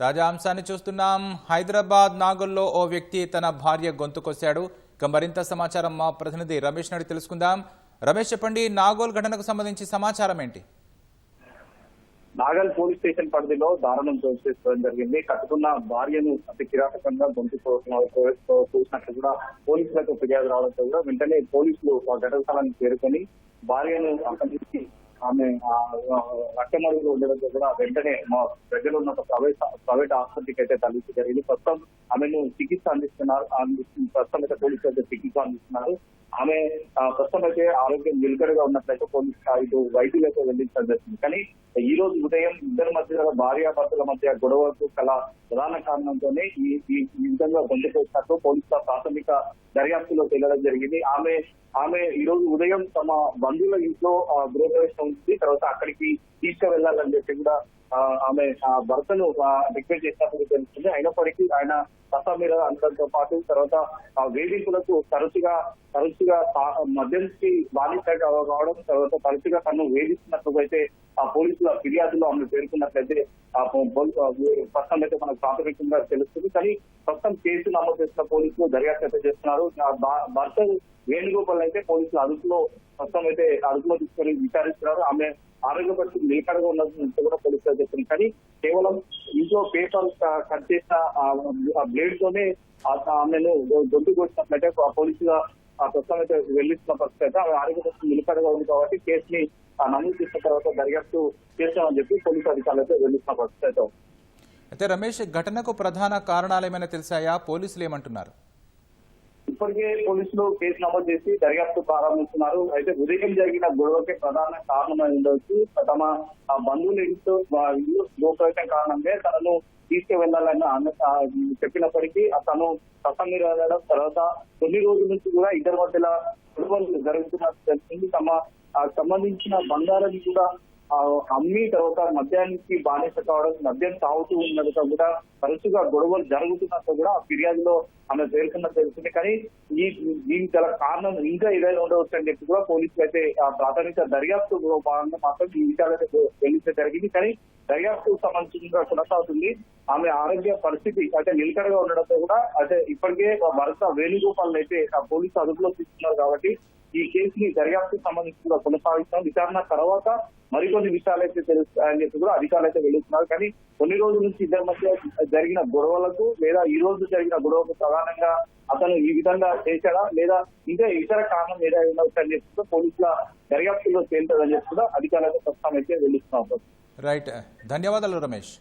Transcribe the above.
తాజా అంశాన్ని చూస్తున్నాం. హైదరాబాద్ నాగోల్లో ఓ వ్యక్తి తన భార్య గొంతుకొశాడు. ఇక మరింత సమాచారం మా ప్రతినిధి రమేష్ నాయుడు తెలుసుకుందాం. రమేష్, చెప్పండి, నాగోల్ ఘటనకు సంబంధించి సమాచారం ఏంటి? నాగల్ పోలీస్ స్టేషన్ పరిధిలో దారుణం చోటు చేసుకోవడం జరిగింది. కట్టుకున్న భార్యను అతి కిరాతకంగా గొంతు చూసినట్లు కూడా పోలీసులకు ఫిర్యాదు రావడంతో కూడా వెంటనే పోలీసులు ఘటన స్థలానికి చేరుకొని భార్యను అక్కడి నుంచి ఆమె రక్తమడుగులో ఉండడంతో కూడా వెంటనే మా ప్రజలు ఉన్న ప్రైవేట్ ఆసుపత్రికి అయితే తరలించి జరిగింది. ప్రస్తుతం ఆమెను చికిత్స ప్రస్తుతం అయితే పోలీసులు అయితే చికిత్స అందిస్తున్నారు. ఆమె ప్రస్తుతం అయితే ఆరోగ్యం నిలకడగా ఉన్నట్లయితే పోలీసు వైద్యులైతే వెళ్లించడం జరిగింది. కానీ ఈ రోజు ఉదయం ఇద్దరి మధ్య భార్యాభర్తల మధ్య గొడవకు గల ప్రధాన కారణంతోనే ఈ విధంగా పొందుకొచ్చినట్టు పోలీసుల ప్రాథమిక దర్యాప్తులో తేలడం జరిగింది. ఆమె ఈ రోజు ఉదయం తమ బంధువుల ఇంట్లో గృహప్రవేశం ఉంది. తర్వాత అక్కడికి తీసుకువెళ్లాలని చెప్పి కూడా ఆమె భర్తను రిక్వెస్ట్ చేసినప్పుడు తెలుస్తుంది. అయినప్పటికీ ఆయన మీద అనడంతో పాటు తర్వాత వేధింపులకు తరచుగా మద్యంకి బాధిత కావడం, తర్వాత తరచుగా తను వేధిస్తున్నట్టు అయితే ఆ పోలీసుల ఫిర్యాదులో ఆమె పేర్కొన్నట్లయితే ప్రస్తుతం అయితే మనకు ప్రాథమికంగా తెలుస్తుంది. కానీ ప్రస్తుతం కేసు నమోదు చేసిన పోలీసులు దర్యాప్తు అయితే చేస్తున్నారు. భర్త వేణుగోపాల్ అయితే పోలీసులు అదుపులో తీసుకొని విచారిస్తున్నారు. ఆమె ఆరోగ్య పరిస్థితి నిలకడగా ఉన్నట్టు కూడా పోలీసులు చెప్తున్నారు. కానీ కేవలం ఇంట్లో పేపర్ కట్ చేసిన బ్లేడ్ తోనే ఆమెను గొంతు కొట్టినట్లయితే పోలీసుగా ప్రస్తుతం అయితే వెళ్లిస్తున్న పరిస్థితి అయితే ఆమె ఆరోగ్య పరిస్థితి నిలకడగా ఉంది కాబట్టి కేసుని నమోదు చేసిన తర్వాత దర్యాప్తు చేస్తామని చెప్పి పోలీసు అధికారులు అయితే వెళ్లిస్తున్న పరిస్థితి అయితే రమేష్, ఘటనకు ప్రధాన కారణాలు ఏమైనా తెలిసాయా? పోలీసులు ఏమంటున్నారు? ఇప్పటికే పోలీసులు కేసు నమోదు చేసి దర్యాప్తు ప్రారంభిస్తున్నారు. అయితే ఉదయం జరిగిన గొడవకే ప్రధాన కారణమై ఉండవచ్చు. తమ బంధువుల ఇల్లు గోప్రవేశం కారణంగా తనను తీసుకువెళ్లాలని చెప్పినప్పటికీ తను మీద వెళ్ళడం, తర్వాత కొన్ని రోజుల నుంచి కూడా ఇద్దరి మధ్యలో గొడవలు జరుగుతున్నట్టు తెలిసింది. సంబంధించిన బంగారాన్ని కూడా అమ్మి తర్వాత మద్యానికి బానిస కావడం, మద్యం తాగుతూ ఉన్నట్టు కూడా తరచుగా గొడవలు జరుగుతున్నట్టు కూడా ఫిర్యాదులో ఆమె పేర్కొన్నట్టు తెలిసింది. కానీ దీనికి గల కారణం ఇంకా ఏదైనా ఉండవచ్చు అని చెప్పి కూడా పోలీసులు అయితే ప్రాథమిక దర్యాప్తు భాగంగా మాత్రం ఈ విషయాలైతే వెళ్లించడం జరిగింది. కానీ దర్యాప్తుకు సంబంధించిన కొనసాగుతుంది. ఆమె ఆరోగ్య పరిస్థితి అయితే నిలకడగా ఉండడంతో కూడా అయితే ఇప్పటికే భర్త వేణుగోపాల్ అయితే పోలీసు అదుపులో తీసుకున్నారు. కాబట్టి ఈ కేసుని దర్యాప్తుకు సంబంధించి కూడా కొనసాగిస్తాం. విచారణ తర్వాత మరికొన్ని విషయాలు అయితే తెలుస్తాయని చెప్పి కూడా అధికారులు అయితే వెళ్తున్నారు. కానీ కొన్ని రోజుల నుంచి ఇద్దరి మధ్య జరిగిన గొడవలకు లేదా ఈ రోజు జరిగిన గొడవకు ప్రధానంగా అతను ఈ విధంగా చేశాడా లేదా ఇంకా ఇతర కారణం ఏదైనా ఉండవచ్చని చెప్పి పోలీసుల దర్యాప్తులో తేలుతుందని చెప్పి కూడా అధికారులు ప్రస్తుతం అయితే వెళ్తున్నారు. రైట్, ధన్యవాదాలు రమేష్.